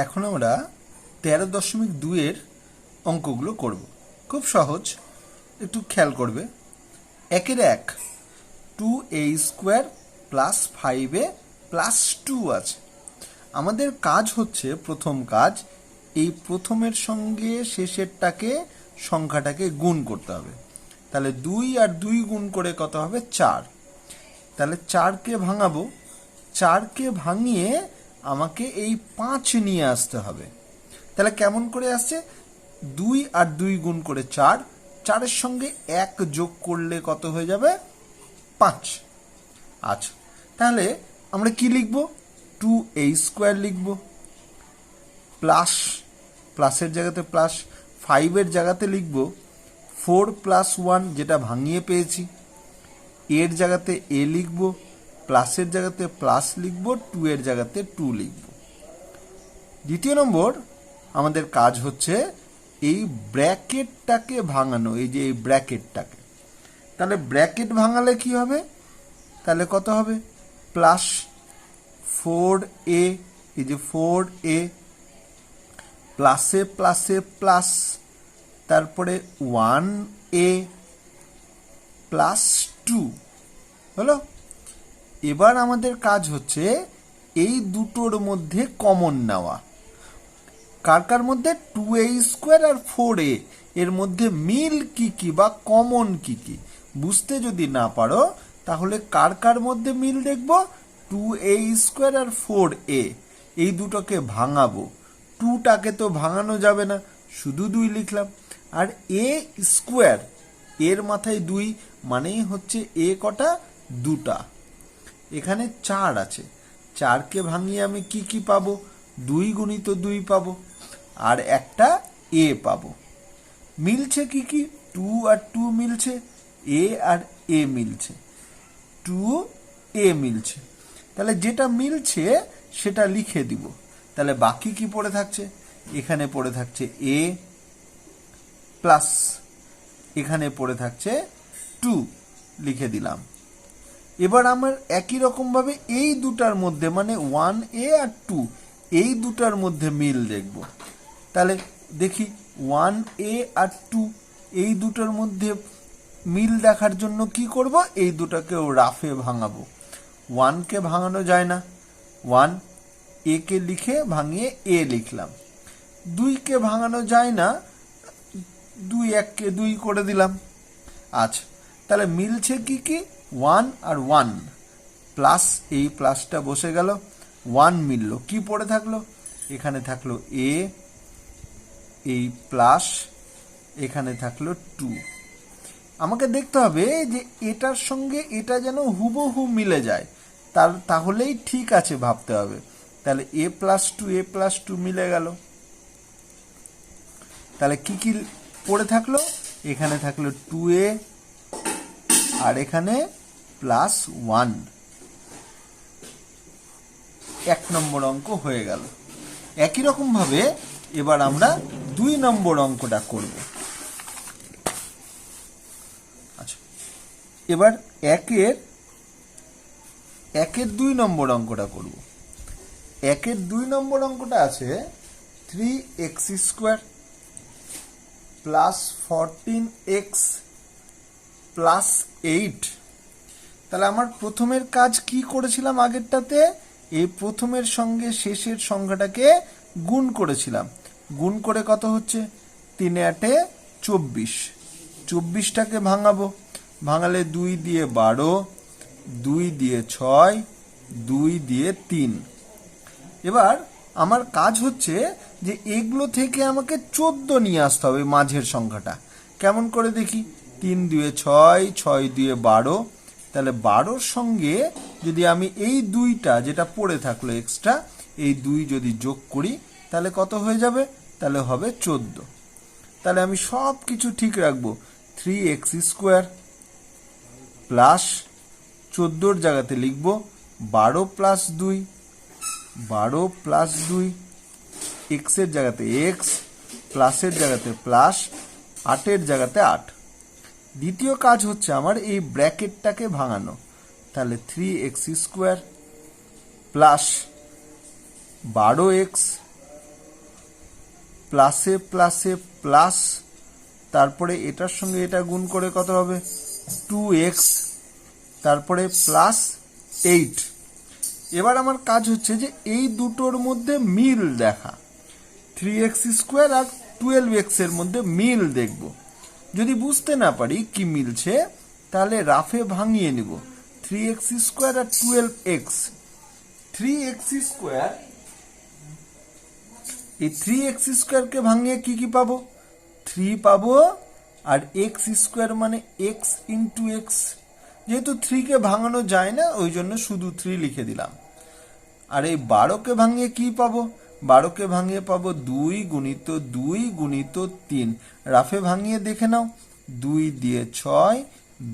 এখন আমরা 13.2 অঙ্কগুলো করব। খুব সহজ, একটু খেয়াল করবে। 1 2a² প্লাস 5a প্লাস 2 আছে। আমাদের কাজ হচ্ছে, প্রথম কাজ, এই প্রথমের সঙ্গে শেষেরটাকে সংখ্যাটাকে গুণ করতে হবে। তাহলে 2 আর 2 গুণ করে কত হবে? 4। তাহলে 4কে ভাঙাবো, 4কে ভাঙিয়ে আমাকে এই 5 নিয়ে আসতে হবে। তাহলে কেমন করে আসছে? 2 আর 2 গুণ করে 4, 4-এর সঙ্গে 1 যোগ করলে কত হয়ে যাবে? 5। আচ্ছা, তাহলে আমরা কি লিখব? 2a² লিখব, প্লাস, প্লাসের জায়গাতে প্লাস, 5-এর জায়গাতে লিখব 4 + 1, যেটা ভাঙিয়ে পেয়েছি। এর জায়গাতে এ লিখব, প্লাসের জায়গাতে প্লাস লিখব, 2 এর জায়গাতে 2 লিখব। দ্বিতীয় নম্বর আমাদের কাজ হচ্ছে এই ব্র্যাকেটটাকে ভাঙানো, এই যে এই ব্র্যাকেটটাকে। তাহলে ব্র্যাকেট ভাঙালে কি হবে? তাহলে কত হবে? প্লাস 4a, এই যে 4a, প্লাসে প্লাসে প্লাস, তারপরে 1a প্লাস 2 হলো। এবার আমাদের কাজ হচ্ছে এই দুটোর মধ্যে কমন নেওয়া। কার কার মধ্যে? 2a² আর 4a, এর মধ্যে মিল কি কি বা কমন কি কি বুঝতে যদি না পারো, তাহলে কার কার মধ্যে মিল দেখব? 2a² আর 4a, এই দুটোকে ভাঙাবো। 2টাকে তো ভাঙানো যাবে না, শুধু 2 লিখলাম। আর a², এর মাথায় 2 মানেই হচ্ছে এ কটা? 2টা। এখানে 4 আছে, 4কে ভাঙিয়ে আমি কি কি পাবো? 2 গুণিত 2 পাবো, আর একটা এ পাবো। মিলছে কি কি? 2 আর 2 মিলছে, এ আর এ মিলছে, 2a মিলছে। তাহলে যেটা মিলছে সেটা লিখে দিব। তাহলে বাকি কি পড়ে থাকছে? এখানে পড়ে থাকছে এ প্লাস, এখানে পড়ে থাকছে 2, লিখে দিলাম। এবার আমার একই রকমভাবে এই দুটার মধ্যে, মানে 1a আর 2, এই দুটার মধ্যে মিল দেখব। তাহলে দেখি 1a আর 2, এই দুটোর মধ্যে মিল দেখার জন্য কি করব? এই দুটাকেও রাফে ভাঙাবো। 1কে ভাঙানো যায় না, 1 একে লিখে ভাঙিয়ে এ লিখলাম। 2কে ভাঙানো যায় না, 2 1কে 2 করে দিলাম। আচ্ছা, তাহলে মিলছে কি কি? 1 আর 1, প্লাস, এই প্লাসটা বসে গেল, 1 মিলল। কি পড়ে থাকলো? এখানে থাকলো এ, এই প্লাস, এখানে থাকলো 2। আমাকে দেখতে হবে যে এটার সঙ্গে এটা যেন হুবহু মিলে যায়, তাহলেই ঠিক আছে ভাবতে হবে। তাহলে a + 2 মিলে গেল। তাহলে কি কি পড়ে থাকলো? এখানে থাকলো 2a, আর এখানে +1। 1 নম্বর অঙ্ক হয়ে গেল। একই রকম ভাবে এবার আমরা 2 নম্বর অঙ্কটা করব। আচ্ছা, এবার 1-এর 2 নম্বর অঙ্কটা করব। 1-এর 2 নম্বর অঙ্কটা আছে 3x² প্লাস 14x প্লাস 8। তাহলে আমার প্রথমের কাজ কি করেছিলাম আগেরটাতে? এই প্রথমের সঙ্গে শেষের সংখ্যাটাকে গুণ করেছিলাম। গুণ করে কত হচ্ছে? 3 8 24, 24টাকে ভাঙাবো। ভাঙালে 2 দিয়ে 12, 2 দিয়ে 6, 2 দিয়ে 3। এবার আমার কাজ হচ্ছে যে এগুলো থেকে আমাকে 14 নিয়ে আসতে হবে, মাঝের সংখ্যাটা। কেমন করে দেখি? 3 2 6, 6 2 12। তাহলে 12-র সঙ্গে যদি আমি এই 2টা যেটা পড়ে থাকলো এক্সট্রা, এই 2 যদি যোগ করি, তাহলে কত হয়ে যাবে? তাহলে হবে 14। তাহলে আমি সব কিছু ঠিক রাখবো। 3x² প্লাস 14-র জায়গাতে লিখব 12 + 2, 12 + 2, এক্সের জায়গাতে এক্স, প্লাসের জায়গাতে প্লাস, 8-এর জায়গাতে 8। দ্বিতীয় কাজ হচ্ছে আমার এই ব্র্যাকেটটাকে ভাঙানো। তাহলে 3x² প্লাস 12x প্লাসে প্লাসে প্লাস, তারপরে এটার সঙ্গে এটা গুণ করে কত হবে 2x, তারপরে প্লাস 8। এবার আমার কাজ হচ্ছে যে এই দুটোর মধ্যে মিল দেখা, 3x² আর 12x এর মধ্যে মিল দেখব। যদি বুঝতে না পারি কি মিলছে তাহলে রাফে ভাঙিয়ে নিব। 3x² আর 12x, 3x², এই 3x² কে ভাঙিয়ে কি কি পাবো 3 পাবো, আর x² মানে x ইন্টু x, যেহেতু 3 কে ভাঙানো যায় না ওই জন্য শুধু 3 লিখে দিলাম। আর এই 12 কে ভাঙিয়ে কি পাবো 12 কে ভাঙিয়ে পাবো 2 গুণিত 2 গুণিত 3, রাফে ভাঙিয়ে দেখে নাও 2 দিয়ে 6,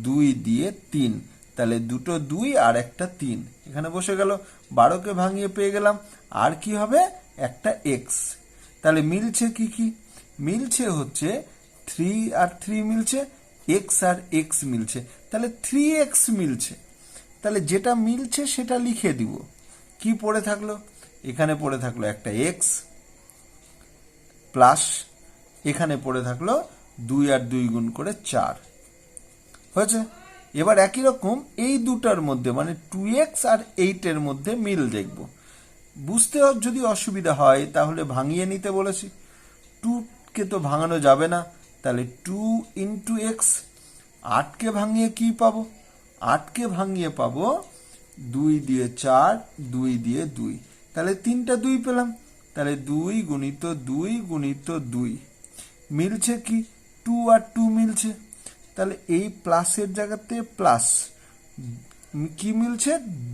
2 দিয়ে 3, তাহলে দুটো 2 আর একটা 3 এখানে বসে গেল। 12 কে ভাঙিয়ে পেয়ে গেলাম, আর কি হবে একটা x। তাহলে মিলছে কি কি মিলছে হচ্ছে 3 আর 3 মিলছে, x আর x মিলছে, তাহলে 3x মিলছে। তাহলে যেটা মিলছে সেটা লিখে দিব। কি পড়ে থাকলো এখানে পড়ে থাকলো একটা x প্লাস এখানে পড়ে থাকলো 2 আর 2 গুণ করে 4 হয়েছে। এবার একই রকম এই দুটার মধ্যে মানে 2x আর 8 এর মধ্যে মিল দেখব। বুঝতে যদি অসুবিধা হয় তাহলে ভাঙিয়ে নিতে বলেছি, 2 কে তো ভাঙানো যাবে না, তাহলে 2 ইন্টু এক্স। 8 কে ভাঙিয়ে কি পাবো 8 কে ভাঙিয়ে পাবো 2 দিয়ে 4, 2 দিয়ে 2, তাহলে 3টা 2 পেলাম, তাহলে 2 গুণিত 2 গুণিত 2 মিলছে কি 2 আর 2 মিলছে, তাহলে এই প্লাসের জায়গাতে প্লাস কি মিলছে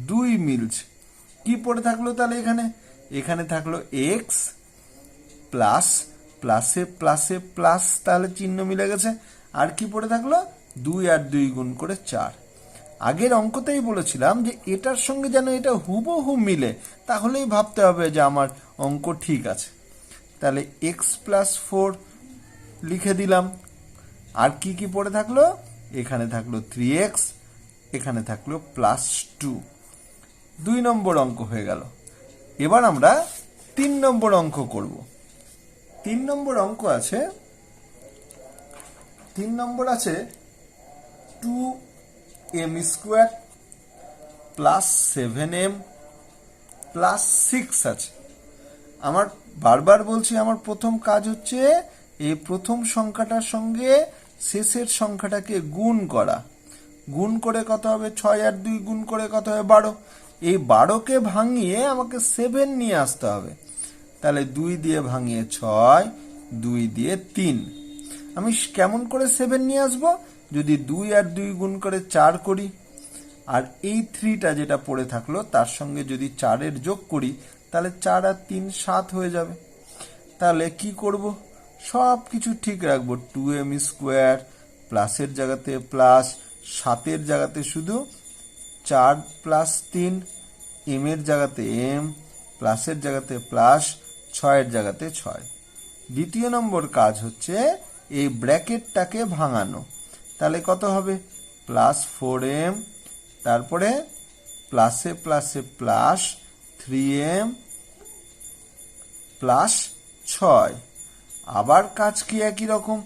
2 মিলছে। কি পড়ে থাকলো তাহলে এখানে থাকলো x প্লাস প্লাসে প্লাসে প্লাস, তাহলে চিহ্ন মিলে গেছে। আর কি পড়ে থাকলো 2 আর 2 গুণ করে 4। আগের অঙ্কতেই বলেছিলাম যে এটার সঙ্গে যেন এটা হুবহু মিলে, তাহলেই ভাবতে হবে যে আমার অঙ্ক ঠিক আছে। তাহলে x প্লাস 4 লিখে দিলাম। আর কি কি পড়ে থাকলো এখানে থাকলো 3x, এখানে থাকলো প্লাস 2। 2 নম্বর অঙ্ক হয়ে গেল। এবার আমরা 3 নম্বর অঙ্ক করব। 3 নম্বর অঙ্ক আছে 2m² প্লাস 7m প্লাস 6 আছে। আমার বারবার বলছি আমার প্রথম কাজ হচ্ছে এই প্রথম সংখ্যাটার সঙ্গে শেষের সংখ্যাটাকে গুণ করা। গুণ করে কত হবে 6 আর 2 গুণ করে কত হবে 12। এই 12কে ভাঙিয়ে আমাকে 7 নিয়ে আসতে হবে। তাহলে 2 দিয়ে ভাঙিয়ে 6, 2 দিয়ে 3। আমি কেমন করে 7 নিয়ে আসব যদি 2 আর 2 গুণ করে 4 করি, আর এই 3টা যেটা পড়ে থাকলো তার সঙ্গে যদি 4 এর যোগ করি তাহলে 4 আর 3 7 হয়ে যাবে। তাহলে কি করব সব কিছু ঠিক রাখবো, 2m² প্লাসের জায়গাতে প্লাস, 7 জায়গাতে শুধু 4 প্লাস 3, m এর জায়গাতে m, প্লাসের জায়গাতে প্লাস, 6 জায়গাতে 6। দ্বিতীয় নম্বর কাজ হচ্ছে এই ব্র্যাকেটটাকে ভাঙানো। তাহলে কত হবে প্লাস 4m, তারপরে প্লাসে প্লাসে প্লাস 3m প্লাস 6। আবার কাজ কি একই রকম,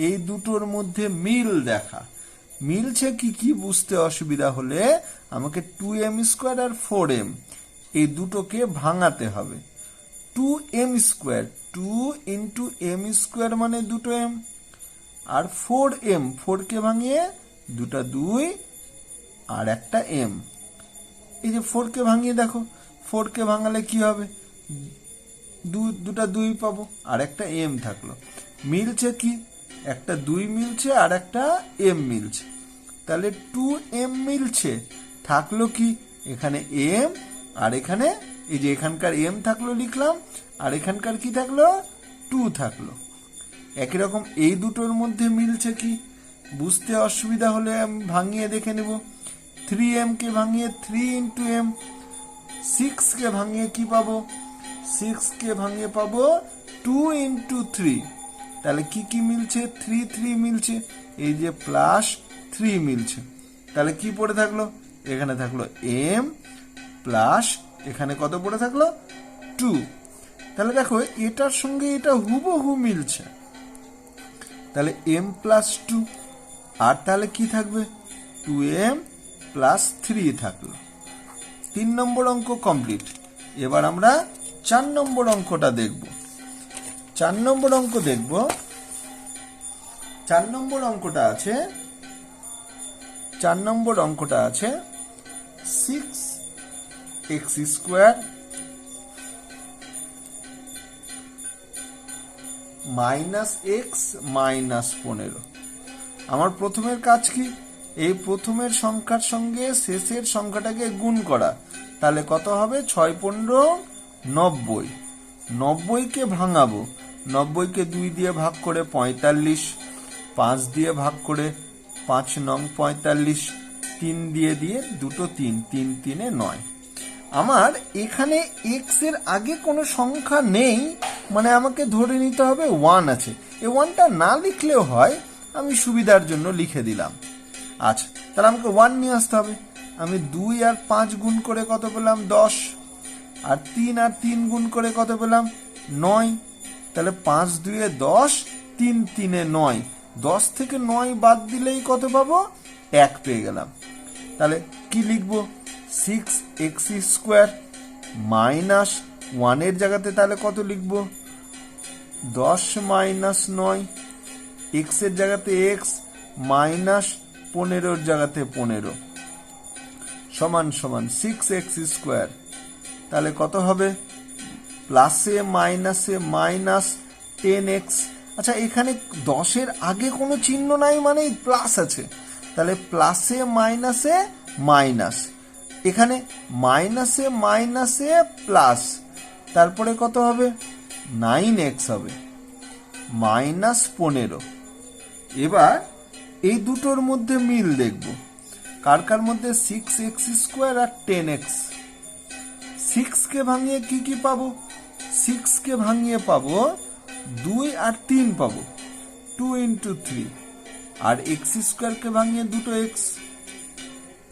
এই দুটোর মধ্যে মিল দেখা। মিলছে কি কি বুঝতে অসুবিধা হলে আমাকে 2m² আর 4m এই দুটোকে ভাঙাতে হবে। 2m², 2 ইন্টু m² মানে দুটো m, আর 4m, 4 কে ভাঙিয়ে দুটা 2 আর একটা m। এই যে 4 কে ভাঙিয়ে দেখো, 4 কে ভাঙালে কি হবে দুটা 2 পাবো আর একটা m থাকলো। মিলছে কি একটা 2 মিলছে আর একটা m মিলছে, তাহলে 2m মিলছে। থাকলো কি এখানে m, আর এখানে এই যে এখানকার m থাকলো লিখলাম, আর এখানকার কি থাকলো 2 থাকলো। একই রকম এই দুটোর মধ্যে মিলছে কি বুঝতে অসুবিধা হলে আমি ভাঙিয়ে দেখে নেব। 3m কে ভাঙিয়ে 3 ইন্টু m, 6 কে ভাঙিয়ে কি পাবো 6 কে ভাঙিয়ে পাবো 2 ইন্টু 3। তাহলে কি কি মিলছে 3 3 মিলছে, এই যে প্লাস 3 মিলছে। তাহলে কি পড়ে থাকলো এখানে থাকলো m প্লাস এখানে কত পড়ে থাকলো 2। তাহলে দেখো এটার সঙ্গে এটা হুবহু মিলছে, তাহলে m প্লাস 2, আর তাহলে কি থাকবে 2m প্লাস 3 থাকলো। 3 নম্বর অঙ্ক কমপ্লিট। এবার আমরা 4 নম্বর অঙ্কটা দেখব। 4 নম্বর অঙ্ক দেখব। 4 নম্বর অঙ্কটা আছে 6x square minus x minus 15। আমার প্রথমের কাজ কি, এই প্রথমের সংখ্যার সঙ্গে শেষের সংখ্যাটাকে গুণ করা। তাহলে কত হবে 6 15 90। 90কে ভাঙাবো, 90কে 2 দিয়ে ভাগ করে 45, 5 দিয়ে ভাগ করে 5 নং 45, 3 দিয়ে দুটো 3, 3 3 9। আমার এখানে x এর আগে কোনো সংখ্যা নেই, মানে আমাকে ধরে নিতে হবে 1 আছে। এই 1টা না লিখলেও হয়, আমি সুবিধার জন্য লিখে দিলাম। আচ্ছা, তাহলে আমাকে 1 নিয়ে আসতে হবে। আমি 2 আর 5 গুণ করে কত পেলাম 10, আর 3 আর 3 গুণ করে কত পেলাম 9। তাহলে 5 2 10, 3 3 9, 10 থেকে 9 বাদ দিলেই কত পাবো 1 পেয়ে গেলাম। তাহলে কি লিখবো 6x স্কোয়ার মাইনাস 1 এর জায়গাতে তাহলে কত লিখবো 10 মাইনাস 9, x এর জায়গাতে x মাইনাস 15 এর জায়গাতে 15 সমান সমান 6x স্কোয়ার। তাহলে কত হবে প্লাসে মাইনাসে মাইনাস 10x। আচ্ছা, এখানে 10 এর আগে কোনো চিহ্ন নাই, মানে প্লাস আছে, তাহলে প্লাসে মাইনাসে মাইনাস, এখানে মাইনাসে মাইনাসে প্লাস, তারপরে কত হবে 9x হবে মাইনাস 15। এবার এই দুটোর মধ্যে মিল দেখব, কার কার মধ্যে 6x স্কোয়ার আর 10x। 6 কে ভাঙিয়ে কি কি পাবো, 6 কে ভাঙিয়ে পাবো 2 আর 3 পাবো, 2 into 3, আর x স্কোয়ার কে ভাঙিয়ে দুটো x।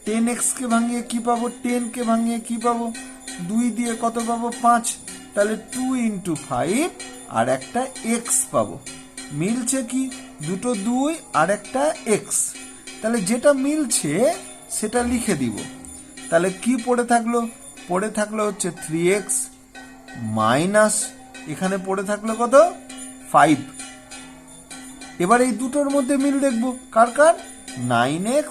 10x কে ভাঙিয়ে কি পাবো, 10 কে ভাঙিয়ে কি পাবো 2 দিয়ে কত পাবো 5, তাহলে 2 into 5 আর একটা x পাবো। মিলছে কি দুটো 2 আর একটা x, তাহলে যেটা মিলছে সেটা লিখে দিব। তাহলে কি পড়ে থাকলো, পড়ে থাকলো হচ্ছে 3x মাইনাস, এখানে পড়ে থাকলো কত 5। এবার এই দুটোর মধ্যে মিল দেখবো, কার কার 9x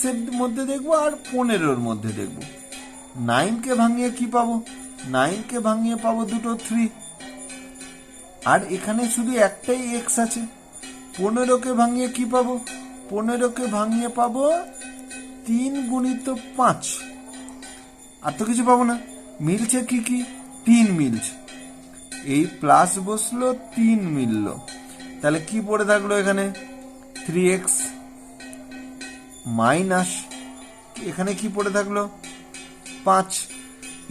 এর মধ্যে দেখবো আর 15 মধ্যে দেখবো। 9 কে ভাঙিয়ে কি পাবো, 9 কে ভাঙিয়ে পাবো দুটো 3, আর এখানে শুধু একটাই x আছে। 15 কে ভাঙিয়ে কি পাবো, 15 কে ভাঙিয়ে পাবো 3 গুণিত 5, আর তো কিছু পাবো না। মিলছে কি কি 3 মিলছে, এই প্লাস বসলো 3 মিললো, তাহলে কি পড়ে থাকলো এখানে 3x মাইনাস, এখানে কি পড়ে থাকলো 5।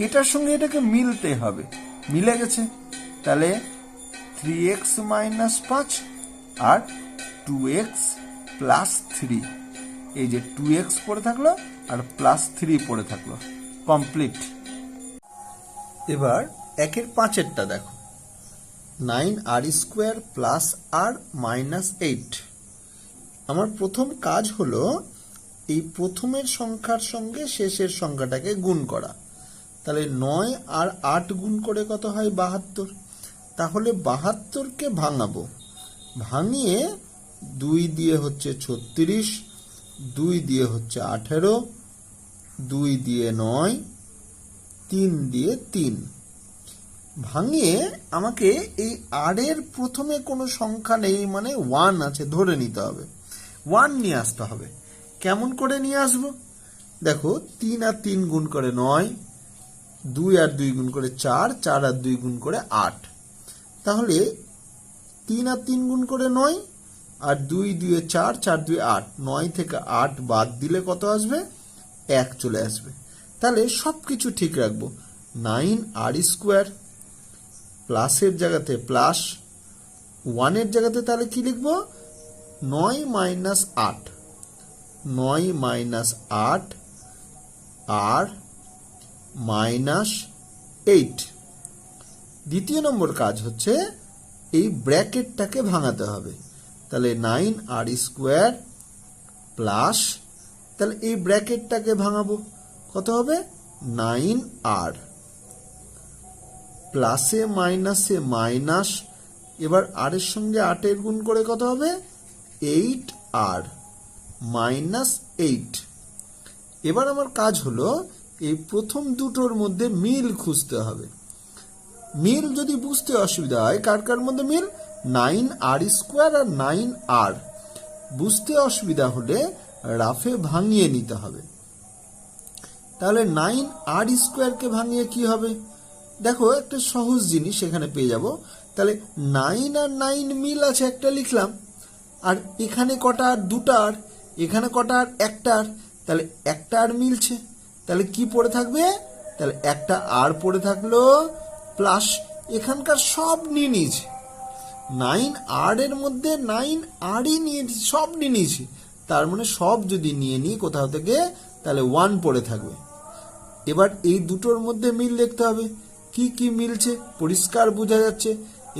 এটার সঙ্গে এটাকে মিলতে হবে, মিলে গেছে, তাহলে 3x মাইনাস 5 আর 2x প্লাস 3, এই যে 2x পড়ে থাকলো আর প্লাস 3 পড়ে থাকলো, কমপ্লিট। এবার 1 5 দেখো 9r square plus r minus 8। আমার প্রথম কাজ হলো এই প্রথমের সংখ্যার সঙ্গে শেষের সংখ্যাটাকে গুণ করা। তাহলে 9 আর 8 গুণ করে কত হয় 72। তাহলে 72কে ভাঙাবো, ভাঙিয়ে 2 দিয়ে হচ্ছে 36, 2 দিয়ে হচ্ছে 18, 2 দিয়ে 9, 3 দিয়ে 3। ভাঙিয়ে আমাকে এই আর এর প্রথমে কোনো সংখ্যা নেই, মানে 1 আছে ধরে নিতে হবে, 1 নিয়ে আসতে হবে। কেমন করে নিয়ে আসবো দেখো, 3 আর 3 গুণ করে 9, 2 আর 2 গুণ করে 4, 4 আর 2 গুণ করে 8। তাহলে 3 আর 3 গুণ করে 9, আর 2 2 4, 4 2 8, 9 থেকে 8 বাদ দিলে কত আসবে 1 চলে আসবে। তাহলে সব কিছু ঠিক রাখবো, 9r স্কোয়ার প্লাসের জায়গাতে প্লাস, 1 এর জায়গাতে তাহলে কি লিখবো 9 মাইনাস 8, 9 মাইনাস 8 আর মাইনাস 8, দ্বিতীয় নম্বর কাজ হচ্ছে এই ব্র্যাকেটটাকে ভাঙাতে হবে। তাহলে 9r² প্লাস, তাহলে এই ব্র্যাকেটটাকে ভাঙাবো, কত হবে 9r, প্লাসে মাইনাসে মাইনাস, এবার আর এর সঙ্গে 8 এর গুণ করে কত হবে 8r মাইনাস 8। এবার আমার কাজ হলো এই প্রথম দুটোর মধ্যে মিল খুঁজতে হবে। মিল যদি বুঝতে অসুবিধা হয়, কার কার মধ্যে মিল, 9r² আর 9r, বুঝতে অসুবিধা হলে রাফে ভাঙিয়ে নিতে হবে। তাহলে 9r² কে ভাঙিয়ে কি হবে, দেখো একটা সহজ জিনিস এখানে পেয়ে যাব। তাহলে 9 আর 9 মিল আছে, একটা লিখলাম, আর এখানে কটা আর, দুটা আর, এখানে কটা আর, একটা আর, তাহলে একটা আর মিলছে, তাহলে কি পড়ে থাকবে, তাহলে একটা আর পড়ে থাকলো, প্লাস এখানকার সব নিয়ে নিয়েছি, 9r এর মধ্যে 9rই নিয়েছি, সব নিয়ে নিয়েছি, তার মানে সব যদি নিয়ে নিই কোথাও থেকে, তাহলে 1 পড়ে থাকবে। এবার এই দুটোর মধ্যে মিল দেখতে হবে, কি কি মিলছে, পরিষ্কার বোঝা যাচ্ছে,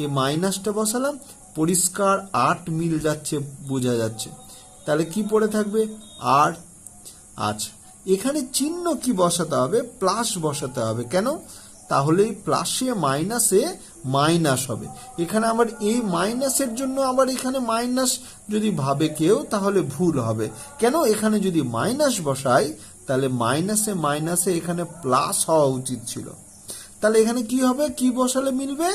এই মাইনাসটা বসালাম, পরিষ্কার 8 মিল যাচ্ছে, বোঝা যাচ্ছে, তাহলে কি পড়ে থাকবে 8। আচ্ছা, এখানে চিহ্ন কি বসাতে হবে, প্লাস বসাতে হবে, কেন, তাহলে প্লাসে মাইনাসে মাইনাস হবে। এখানে আবার এই মাইনাসের জন্য আবার এখানে মাইনাস যদি ভাবে কেউ তাহলে ভুল হবে, কেন, এখানে যদি মাইনাস বসাই তাহলে মাইনাসে মাইনাসে এখানে প্লাস হওয়া উচিত ছিল, তাহলে এখানে কি হবে, কি বসালে মিলবে,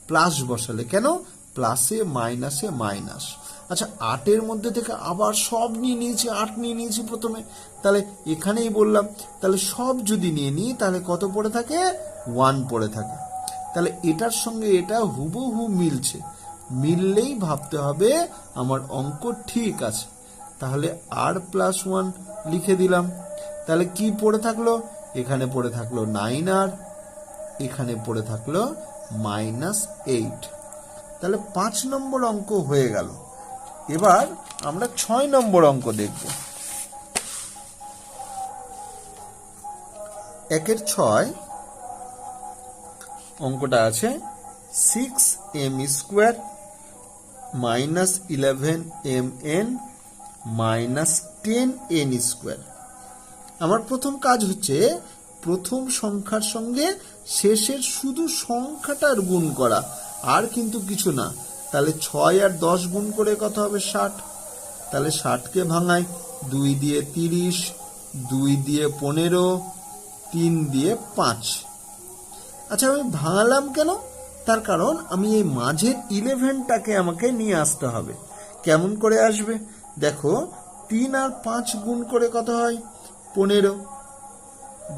প্লাস বসালে, কেন, প্লাসে মাইনাসে মাইনাস। আচ্ছা, 8 এর মধ্যে থেকে আবার সব নিয়ে নিয়েছি, 8 নিয়ে নিয়েছি প্রথমে, তাহলে এখানেই বললাম, তাহলে সব যদি নিয়ে নিই তাহলে কত পড়ে থাকে, 1 পড়ে থাকে। তাহলে এটার সঙ্গে এটা হুবহু মিলছে, মিললেই ভাবতে হবে আমার অঙ্ক ঠিক আছে। তাহলে r+1 লিখে দিলাম, তাহলে কি পড়ে থাকলো, এখানে পড়ে থাকলো 9r, এখানে পড়ে থাকলো -8। তাহলে 5 নম্বর অঙ্ক হয়ে গেল। এবার আমরা 6 নম্বর অঙ্ক দেখব। 1/6 অঙ্কটা আছে 6m² -11mn -10n²। আমার প্রথম কাজ হচ্ছে প্রথম সংখ্যার সঙ্গে শেষের শুধু সংখ্যাটার গুণ করা, আর কিন্তু কিছু না। তাহলে 6 আর 10 গুণ করে কত হবে 60, তাহলে 60কে ভাঙাই, 2 দিয়ে 30, 2 দিয়ে 15, 3 দিয়ে 5। আচ্ছা, আমি ভাঙালাম কেন, তার কারণ আমি এই মাঝের 11টাকে আমাকে নিয়ে আসতে হবে। কেমন করে আসবে, দেখো 3 আর 5 গুণ করে কত হয় 15,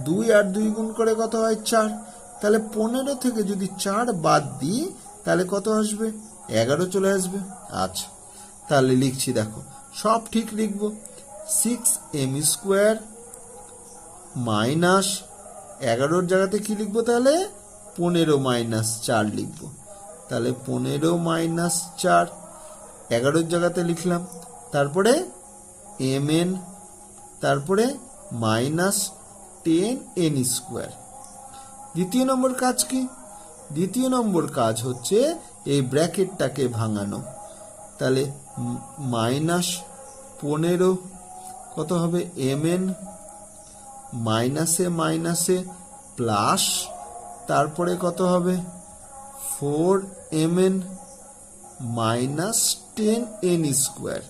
2 আর 2 গুণ করে কত হয় 4, তাহলে 15 থেকে যদি 4 বাদ দিই তাহলে কত আসবে 11 চলে আসবে। আচ্ছা, তাহলে লিখছি, দেখো সব ঠিক লিখবো, 6m² -11 জায়গাতে কি লিখবো, তাহলে 15 - 4 লিখবো, তাহলে 15 - 4 11 জায়গাতে লিখলাম, তারপরে mn, তারপরে -10n²। দ্বিতীয় নম্বর কাজ কি, দ্বিতীয় নম্বর কাজ হচ্ছে এই ব্র্যাকেটটাকে ভাঙানো। তাহলে -15 কত হবে mn, মাইনাসে মাইনাসে প্লাস, তারপরে কত হবে 4mn -10n²।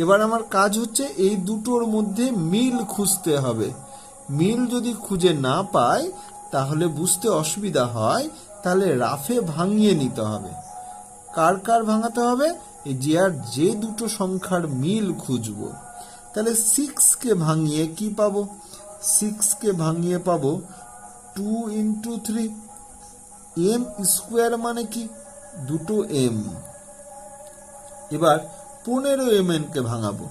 এবার আমার কাজ হচ্ছে এই দুটোর মধ্যে মিল খুঁজতে হবে। মিল যদি খুঁজে না পাই তাহলে বুঝতে অসুবিধা হয়, তাহলে রাফে ভাঙিয়ে নিতে হবে। কার কার ভাঙাতে হবে, এই যে দুটো সংখ্যার মিল খুঁজবো। তাহলে 6কে ভাঙিয়ে কি পাবো, 6কে ভাঙিয়ে পাবো 2 × 3, m² মানে কি, দুটো m। এবার 15mn কে ভাঙাবো,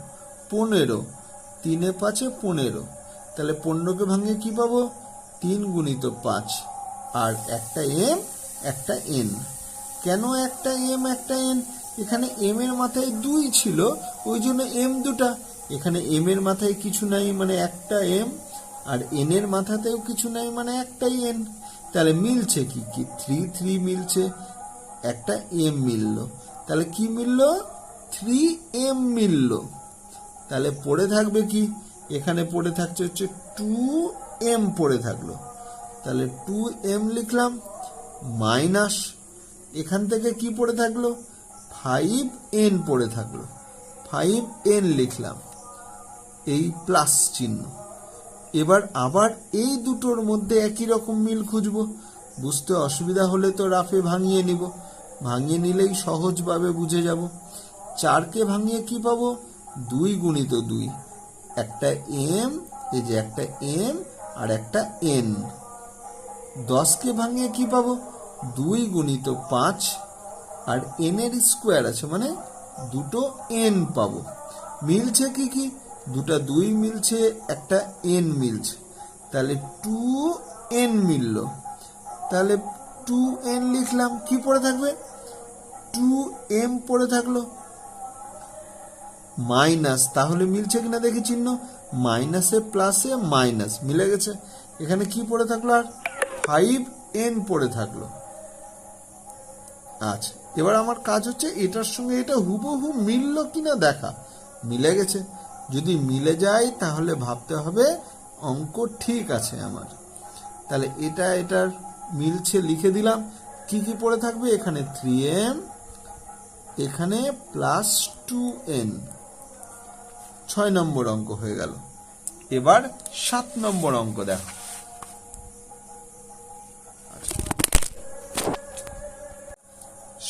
15, 3 এ 5 15, তাহলে 15কে ভাঙিয়ে কি পাবো 3 × 5, আর একটা m একটা n। কেন একটা m একটা n, এখানে m এর মাথায় 2 ছিল ওই জন্য m দুটা, এখানে m এর মাথায় কিছু নাই মানে একটা m, আর n এর মাথাতেও কিছু নাই মানে একটাই n। তাহলে মিলছে কি কি, 3 3 মিলছে, একটা m মিললো, তাহলে কি মিললো, 3m মিললো। তাহলে পড়ে থাকবে কি, এখানে পড়ে থাকছে হচ্ছে 2m পড়ে থাকলো, তাহলে 2m লিখলাম, মাইনাস এখান থেকে কি পড়ে থাকলো, 5n পড়ে থাকলো, 5n লিখলাম, এই প্লাস চিহ্ন। এবার আবার এই দুটোর মধ্যে একই রকম মিল খুঁজবো। বুঝতে অসুবিধা হলে তো রাফে ভাঙিয়ে নিব, ভাঙিয়ে নিলেই সহজভাবে বুঝে যাব। 4কে ভাঙিয়ে কি পাবো, 2 গুণিত 2, একটা m, এই যে একটা m আর একটা n। 10কে ভাঙিয়ে কি পাবো, 2 গুণিত 5 আর n এর স্কোয়ার আছে মানে দুটো n পাবো। মিলছে কি কি, দুটা 2 মিলছে, একটা n মিলছে, তাহলে 2n মিললো, তাহলে 2n লিখলাম, কি পড়ে থাকবে, 2m পড়ে থাকলো, মাইনাস, তাহলে মিলছে কিনা দেখি চিহ্ন, মাইনাসে প্লাসে মাইনাস মিলে গেছে, এখানে কি পড়ে থাকলো, আর 5n পড়ে থাকলো। আচ্ছা, এবার আমার কাজ হচ্ছে এটার সঙ্গে এটা হুবহু মিললো কিনা দেখা, মিলে গেছে। যদি মিলে যায় তাহলে ভাবতে হবে অঙ্ক ঠিক আছে আমার। তাহলে এটা এটার মিলছে, লিখে দিলাম। কি কি পড়ে থাকবে, এখানে 3m, এখানে প্লাস 2n। 6 নম্বর অঙ্ক হয়ে গেল। এবার 7 নম্বর অঙ্ক দেখো।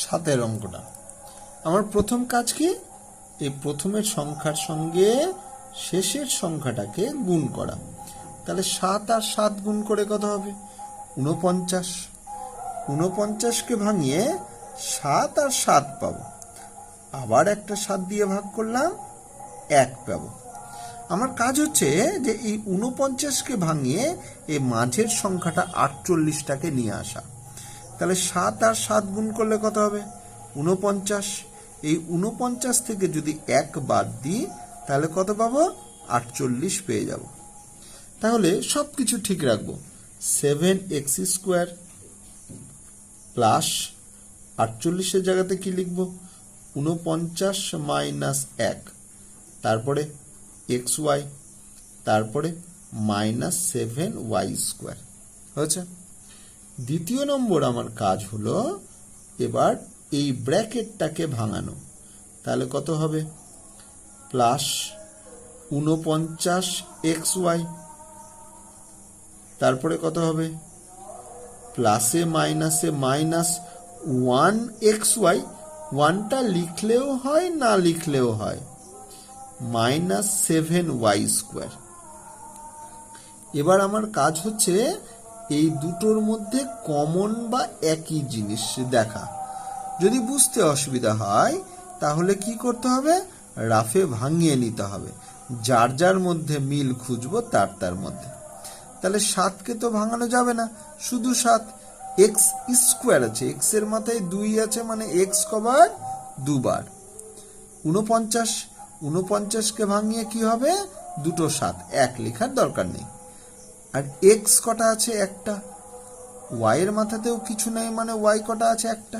7 অঙ্কটা আমার প্রথম কাজ কি, এই প্রথমের সংখ্যার সঙ্গে শেষের সংখ্যাটাকে গুণ করা। তাহলে 7 আর 7 গুণ করে কত হবে, 49। 49কে ভাঙিয়ে 7 আর 7 পাবো, আবার একটা 7 দিয়ে ভাগ করলাম, 1 পাবো। আমার কাজ হচ্ছে যে এই 49কে ভাঙিয়ে এই মাঝের সংখ্যাটা 48টাকে নিয়ে আসা। তাহলে 7 আর 7 গুণ করলে কত হবে, 49। এই 49 থেকে যদি 1 বাদ দিই তাহলে কত পাবো, 48 পেয়ে যাব। তাহলে সব কিছু ঠিক রাখবো, 7x² প্লাস 48-এর জায়গাতে কি লিখবো, 49 মাইনাস 1, তারপরে xy, তারপরে মাইনাস 7y²। হয়েছে। দ্বিতীয় নম্বর আমার কাজ হলো এবার এই ব্র্যাকেটটাকে ভাঙানো। তাহলে কত হবে, প্লাস 49xy, তারপরে কত হবে, প্লাসে মাইনাসে মাইনাস 1xy, 1টা লিখলেও হয় না লিখলেও হয়, মাইনাস 7y²। এবার আমার কাজ হচ্ছে এই দুটোর মধ্যে কমন বা একই জিনিস দেখা। যদি বুঝতে অসুবিধা হয় তাহলে কি করতে হবে, রাফে ভাঙিয়ে নিতে হবে, যার যার মধ্যে মিল খুঁজবো তার মধ্যে। তাহলে 7কে তো ভাঙানো যাবে না, শুধু 7, x² আছে, x এর মাথায় 2 আছে মানে x কবার 2 বার। 49কে ভাঙিয়ে কি হবে, দুটো 7, 1 লেখার দরকার নেই। আর x কটা আছে, একটা। y এর মাথাতেও কিছু নেই মানে y কটা আছে, একটা।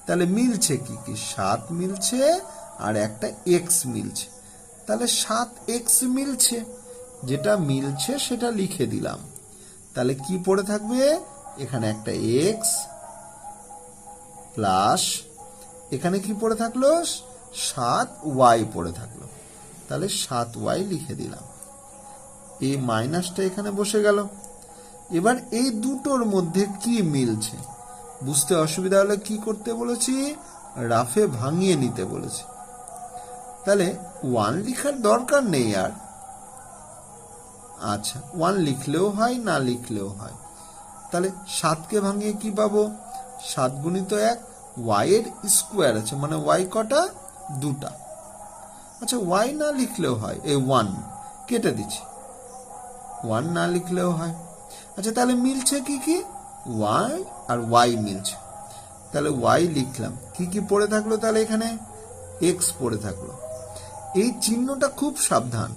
তাহলে মিলছে কি কি, 7 মিলছে আর একটা x মিলছে, তাহলে 7x মিলছে, যেটা মিলছে সেটা লিখে দিলাম। তাহলে কি পড়ে থাকবে, এখানে একটা x প্লাস এখানে কি পড়ে থাকলো, 7y পড়ে থাকলো, তাহলে 7y লিখে দিলাম। এই মাইনাসটা এখানে বসে গেল। এবার এই দুটোর মধ্যে কি মিলছে বুঝতে অসুবিধা হলে কি করতে বলেছি, রাফে ভাঙিয়ে নিতে বলেছি। তাহলে 1 লেখার দরকার নেই আর, আচ্ছা 1 লিখলেও হয় না লিখলেও হয়। তাহলে 7কে ভাঙিয়ে কি পাবো, 7 গুণিত 1, y এর স্কোয়ার আছে মানে y কটা, 2টা। আচ্ছা y না লিখলেও হয়, এই 1 কেটে দিচ্ছি, 1 না লিখলেও হয়। আচ্ছা তাহলে মিলছে কি কি, y আর y মিলছে, তাহলে y লিখলাম। কি কি পড়ে থাকলো, তাহলে এখানে x পড়ে থাকলো। এই চিহ্নটা খুব সাবধান,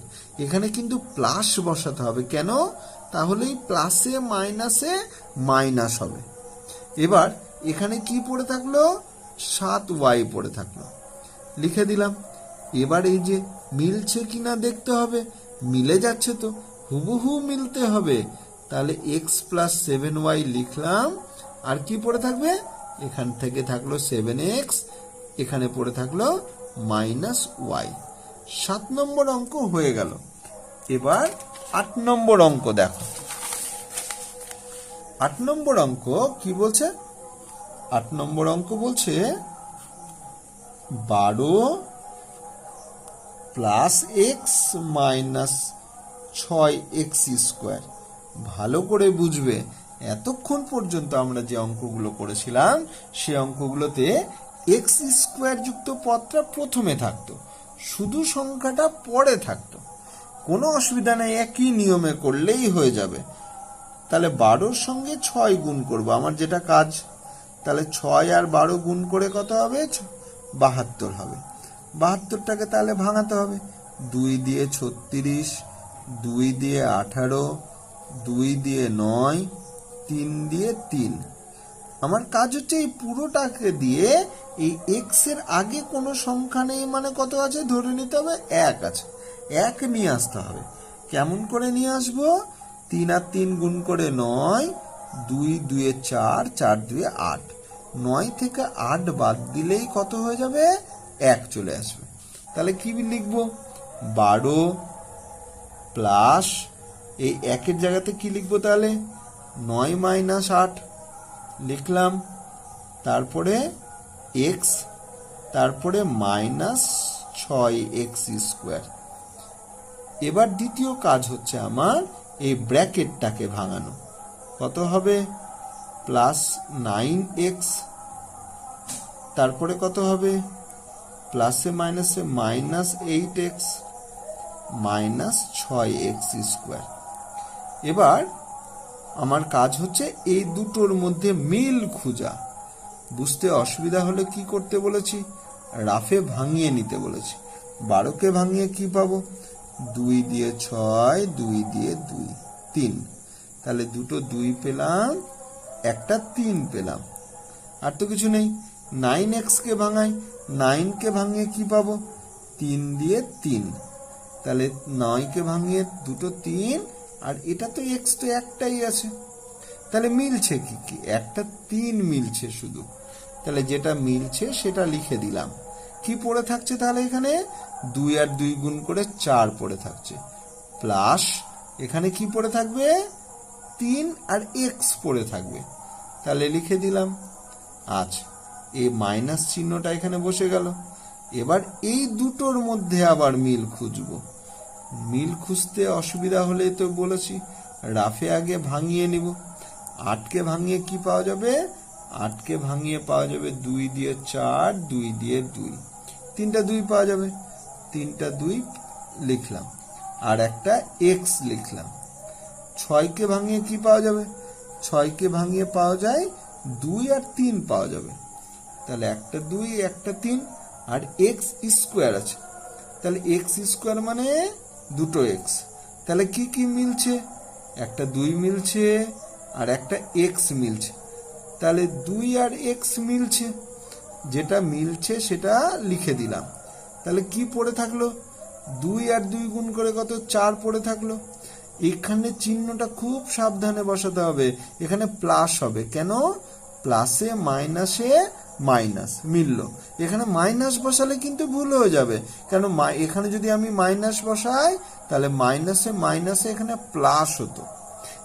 এখানে কিন্তু প্লাস বসাতে হবে। কেন, তাহলেই প্লাসে মাইনাসে মাইনাস হবে। এবার এখানে কি পড়ে থাকলো, 7y পড়ে থাকলো, লিখে দিলাম। এবার এই যে মিলছে কিনা দেখতে হবে, মিলে যাচ্ছে তো, হুবহু মিলতে হবে। তাহলে x প্লাস 7y লিখলাম, আর কি পড়ে থাকবে, এখান থেকে থাকলো 7x, এখানে পড়ে থাকলো মাইনাস y। 7 নম্বর অঙ্ক হয়ে গেল। এবার 8 নম্বর অঙ্ক দেখো। 8 নম্বর অঙ্ক কি বলছে, 8 নম্বর অঙ্ক বলছে 12 plus x minus 6x square. ভালো করে বুঝবে, এতক্ষণ পর্যন্ত আমরা যে অঙ্কগুলো করেছিলাম সে অঙ্কগুলোতে এক্স স্কোয়ার যুক্ত পদটা প্রথমে থাকতো, শুধু সংখ্যাটা পরে থাকতো। কোনো অসুবিধা নেই, একই নিয়মে করলেই হয়ে যাবে। তাহলে 12-র সঙ্গে 6 গুণ করব, আমার যেটা কাজ। তাহলে 6 আর 12 গুণ করে কত হবে, 72 হবে। 72টাকে তাহলে ভাঙাতে হবে। 2 দিয়ে 36, 2 দিয়ে 18, 2 দিয়ে 9, 3 দিয়ে 3। আমার কাজ হচ্ছে এই পুরোটাকে দিয়ে এই এক্স এর আগে কোনো সংখ্যা নেই মানে কত আছে ধরে নিতে হবে, 1 আছে, 1 নিয়ে আসতে হবে। কেমন করে নিয়ে আসবো, 3 আর 3 গুণ করে 9, 2 2 4, 4 2 8, 9 থেকে 8 বাদ দিলেই কত হয়ে যাবে, 1 চলে আসবে। তাহলে কি লিখবো, 12 প্লাস এই 1-এর জায়গাতে কি লিখবো, তাহলে 9 মাইনাস 8 লিখলাম, তারপরে x, তারপরে মাইনাস 6x স্কোয়ার। এবার দ্বিতীয় কাজ হচ্ছে আমার এই ব্র্যাকেটটাকে ভাঙানো। কত হবে, প্লাস 9x, তারপরে কত হবে, প্লাসে মাইনাসে minus 8x minus 6x square. এবার আমার কাজ হচ্ছে এই দুটোর মধ্যে মিল খোঁজা। বুঝতে অসুবিধা হলে কি করতে বলেছি, রাফে ভাঙিয়ে নিতে বলেছি। 12কে ভাঙিয়ে কি পাবো, 2 দিয়ে 6, 2 দিয়ে 2, 3। তাহলে দুটো 2 পেলাম, একটা 3 পেলাম, আর তো কিছু নেই। 9x কে ভাঙাই, 9কে ভাঙিয়ে কি পাবো, 3 দিয়ে 3। তাহলে 9কে ভাঙিয়ে দুটো 3, আর এটা তো x তো একটাই আছে। তাহলে মিলছে কি কি, একটা 3 মিলছে শুধু। তাহলে যেটা মিলছে সেটা লিখে দিলাম। কি পড়ে থাকছে তাহলে এখানে, 2 আর 2 গুণ করে 4 পড়ে থাকছে, প্লাস এখানে কি পড়ে থাকবে, 3 আর x পড়ে থাকবে। তাহলে লিখে দিলাম। আচ্ছা, এই মাইনাস চিহ্নটা এখানে বসে গেল। এবার এই দুটোর মধ্যে আবার মিল খুঁজবো। মিল খুঁজতে অসুবিধা হলে তো বলেছি রাফে আগে ভাঙিয়ে নিব। 8কে ভাঙিয়ে কি পাওয়া যাবে, 8কে ভাঙিয়ে পাওয়া যাবে 2 দিয়ে 4, 2 দিয়ে 2, 3টা 2 পাওয়া যাবে, 3টা 2 লিখলাম, আর একটা x লিখলাম। 6কে ভাঙিয়ে কি পাওয়া যাবে, 6কে ভাঙিয়ে পাওয়া যায় 2 আর 3 পাওয়া যাবে। তাহলে একটা 2, একটা 3, আর x স্কোয়ার আছে। তাহলে x স্কোয়ার মানে দুটো x। তাহলে কি কি মিলছে, একটা 2 মিলছে আর একটা x মিলছে। তাহলে 2 আর x মিলছে, যেটা মিলছে সেটা লিখে দিলাম। তাহলে কি পড়ে থাকলো, 2 আর 2 গুণ করে কত, 4 পড়ে থাকলো। এখানে চিহ্নটা খুব সাবধানে বসাতে হবে, এখানে প্লাস হবে। কেন, প্লাসে মাইনাসে মাইনাস মিললো। এখানে মাইনাস বসালে কিন্তু ভুল হয়ে যাবে, কেন এখানে যদি আমি মাইনাস বসাই তাহলে মাইনাসে মাইনাসে এখানে প্লাস হতো।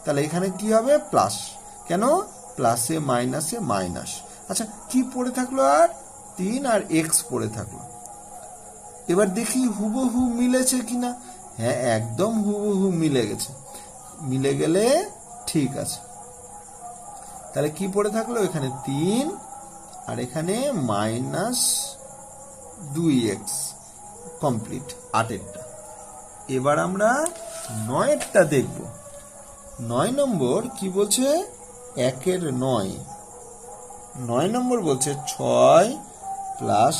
তাহলে এখানে কি হবে, প্লাস। কেন, প্লাসে মাইনাসে মাইনাস। আচ্ছা, কি পড়ে থাকলো, আর 3 আর x পড়ে থাকলো। এবার দেখি হুবহু মিলেছে কিনা। হ্যাঁ, একদম হুবহু মিলে গেছে। মিলে গেলে ঠিক আছে। তাহলে কি পড়ে থাকলো, এখানে 3 আর এখানে মাইনাস 2x কমপ্লিট 8-এরটা। এবার আমরা 9-এরটা দেখব। 9 নম্বর কি বলছে, 1-এর 9। 9 নম্বর বলছে 6 plus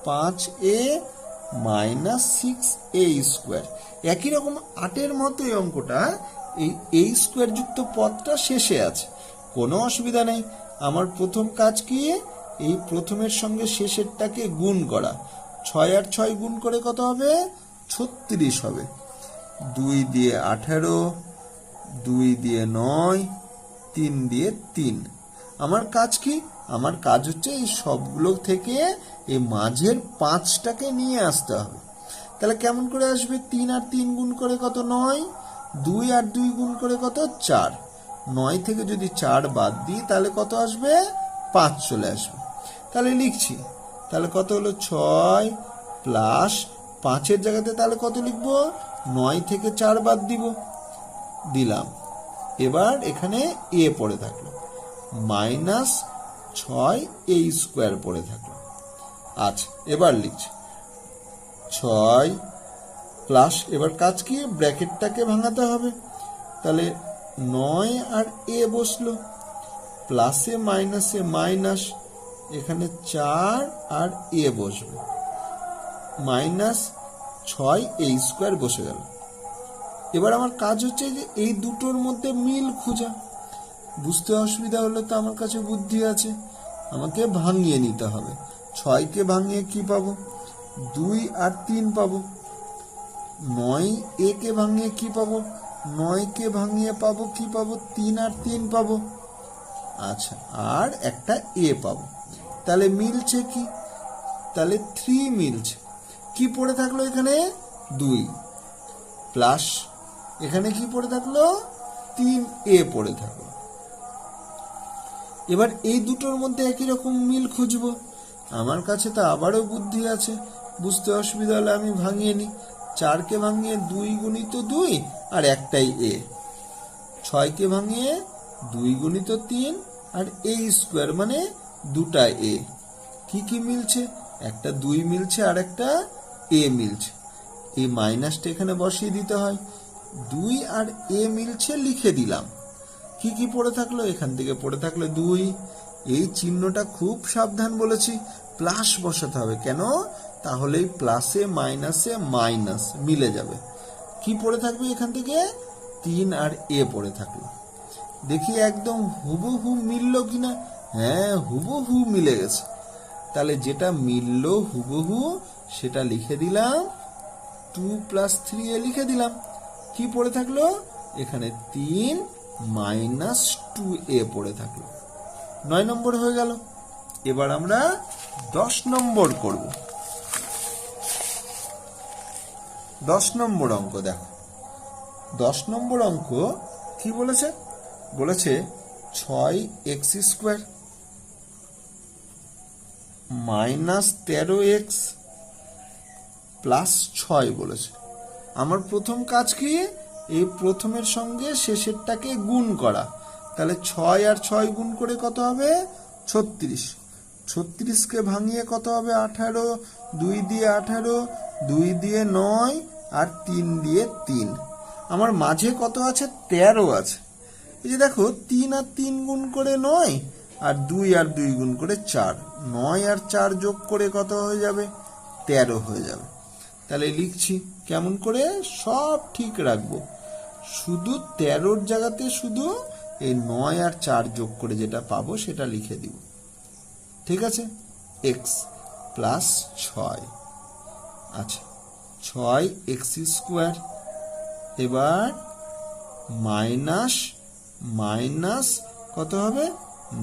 5a minus 6a square. একই রকম 8-এর মতো এই অঙ্কটা এই স্কোয়ার যুক্ত পদটা শেষে আছে, কোনো অসুবিধা নেই। আমার প্রথম কাজ কি, এই প্রথমের সঙ্গে শেষেরটাকে গুণ করা। 6 আর 6 গুণ করে কত হবে? 36 হবে। 2 দিয়ে 18, 2 দিয়ে 9, 3 দিয়ে 3। আমার কাজ কি? আমার কাজ হচ্ছে এই সবগুলো থেকে এই মাঝের 5টাকে নিয়ে আসতে হবে। তাহলে কেমন করে আসবে? 3 আর 3 গুণ করে কত? 9। 2 আর 2 গুণ করে কত? 4। 9 থেকে যদি 4 বাদ দিই তাহলে কত আসবে? 5 চলে আসবে। তাহলে লিখছি, তাহলে কত হলো? 6 প্লাস 5-এর জায়গাতে তাহলে কত লিখবো? 9 থেকে 4 বাদ দিলাম। এবার এখানে এ পড়ে থাকলো, -6a² পড়ে থাকলো। আচ্ছা, এবার লিখছি 6 প্লাস, এবার কাজ কি? ব্র্যাকেটটাকে ভাঙাতে হবে। তাহলে 9 আর এ বসলো, প্লাসে মাইনাসে মাইনাস, এখানে 4 আর এ বসবে, -6a² বসে গেল। এবার আমার কাজ হচ্ছে যে এই দুটোর মধ্যে মিল খোঁজা। বুঝতে অসুবিধা হলে তো আমার কাছে বুদ্ধি আছে, আমাকে ভাঙিয়ে নিতে হবে। 6কে ভাঙিয়ে কি পাবো? 2 আর 3 পাবো। 9 একে ভাঙিয়ে কি পাবো? 9কে ভাঙিয়ে পাবো কি পাবো? 3 আর 3 পাবো। আচ্ছা, আর একটা এ পাবো। তাহলে মিলছে কি? তাহলে 3 মিলছে। কি পড়ে থাকলো এখানে? 2 প্লাস এখানে কি পড়ে থাকলো? 3a পড়ে থাকলো। এবার এই দুটোর মধ্যে একই রকম মিল খুঁজবো। আমার কাছে তো আবারও বুদ্ধি আছে, বুঝতে অসুবিধা হলে আমি ভাঙিয়ে নিই। 4কে ভাঙিয়ে 2 গুণিত 2 আর একটাই এ। 6কে ভাঙিয়ে 2 গুণিত 3 আর a² মানে 2টা এ। কি কি মিলছে? একটা 2 মিলছে আর একটা এ মিলছে। এই মাইনাসটা এখানে বসিয়ে দিতে হয়। 2 আর এ মিলছে, লিখে দিলাম। কি কি পড়ে থাকলো? এখান থেকে পড়ে থাকলো 2। এই চিহ্নটা খুব সাবধান বলেছি, প্লাস বসাতে হবে। কেন? তাহলে প্লাসে মাইনাসে মাইনাস মিলে যাবে। কি পড়ে থাকবে এখান থেকে? 3 আর এ পড়ে থাকলো। দেখি একদম হুবহু মিলল কিনা। হ্যাঁ, হুবহু মিলে গেছে। তাহলে যেটা মিলল হুবহু সেটা লিখে দিলাম, 2 + 3a লিখে দিলাম। কি পড়ে থাকলো? এখানে 3 - 2a পড়ে থাকলো। 9 নম্বর হয়ে গেল। এবার আমরা 10 নম্বর করব। 10 নম্বর অঙ্ক দেখো। 10 নম্বর অঙ্ক কি বলেছে? বলেছে 6x² -13x +6 বলেছে। আমার প্রথম কাজ কি? এই প্রথমের সঙ্গে শেষেরটাকে গুণ করা। তাহলে 6 আর 6 গুণ করে কত হবে? 36। 36কে ভাঙিয়ে কত হবে? 18। 2 দিয়ে 18, 2 দিয়ে 9 আর 3 দিয়ে 3। আমার মাঝে কত আছে? 13 আছে। এই যে দেখো, 3 আর 3 গুণ করে 9 আর 2 আর 2 গুণ করে 4। 9 আর 4 যোগ করে কত হয়ে যাবে? 13 হয়ে যাবে। তাহলে লিখছি কেমন করে? সব ঠিক রাখবো, শুধু 13-র জায়গাতে শুধু এই 9 আর 4 যোগ করে যেটা পাবো সেটা লিখে দিব। ঠিক আছে? x + 6। আচ্ছা, 6x²। এবার মাইনাস মাইনাস কত হবে?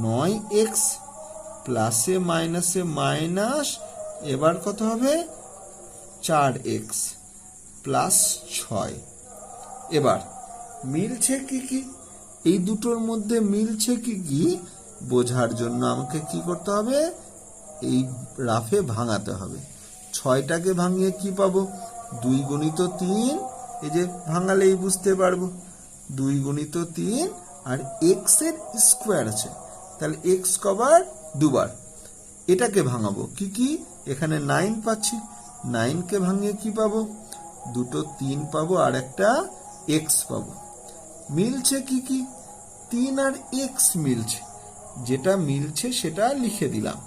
9x প্লাসে মাইনাসে মাইনাস, এবার কত হবে? 4x +6। এবার মিলছে কি কি? এই দুটোর মধ্যে মিলছে কি কি বোঝার জন্য আমাকে কি করতে হবে? এই রাফে ভাঙাতে হবে। 6টাকে ভাঙিয়ে কি পাবো? 2 গুণিত 3। এই যে ভাঙালেই বুঝতে পারবো, 2 গুণিত 3 আর x এর স্কোয়ার আছে, তাহলে x কবার? দুবার। এটাকে ভাঙাবো কি কি? এখানে 9 পাচ্ছি, 9কে ভাঙিয়ে কি পাবো? দুটো 3 পাবো আর একটা x পাবো। মিলছে কি কি? 3 আর x মিলছে। যেটা মিলছে সেটা লিখে দিলাম।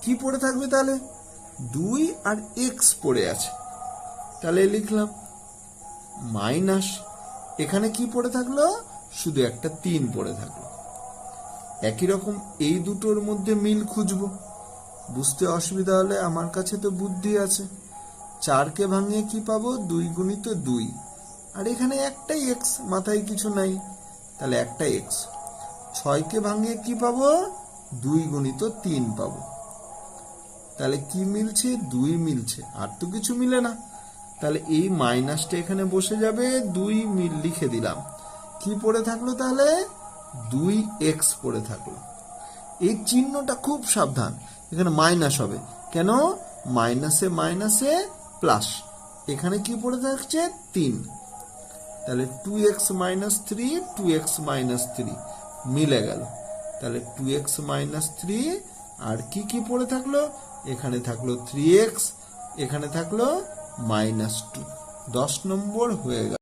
কি পড়ে থাকবে তাহলে? 2 আর x পড়ে আছে, তাহলে লিখলাম মাইনাস। এখানে কি পড়ে থাকলো, শুধু একটা 3 পড়ে থাকলো। একই রকম এই দুটোর মধ্যে মিল খুঁজবো। বুঝতে অসুবিধা হলে আমার কাছে তো বুদ্ধি আছে। 4কে ভাঙিয়ে কি পাবো, 2 গুণিত 2, আর এখানে একটাই এক্স, মাথায় কিছু নাই, তাহলে একটা এক্স। 6কে ভাঙিয়ে কি পাবো, 2 গুণিত 3 পাবো। তাহলে কি মিলছে, 2 মিলছে, আর তো কিছু মিলে না। তাহলে এই মাইনাসটা এখানে বসে যাবে, 2 মিল লিখে দিলাম। কি পড়ে থাকলো তাহলে, 2x পড়ে থাকলো। এই চিহ্নটা খুব সাবধান, এখানে মাইনাস হবে কেন, মাইনাসে মাইনাসে প্লাস, এখানে কি পড়ে থাকছে 3, তাহলে 2x মাইনাস 3, 2x মাইনাস 3 মিলে গেল। তাহলে 2x মাইনাস 3 আর কি কি পড়ে থাকলো, এখানে থাকলো 3x, এখানে থাকলো -2। 10 নম্বর হয়ে গেল।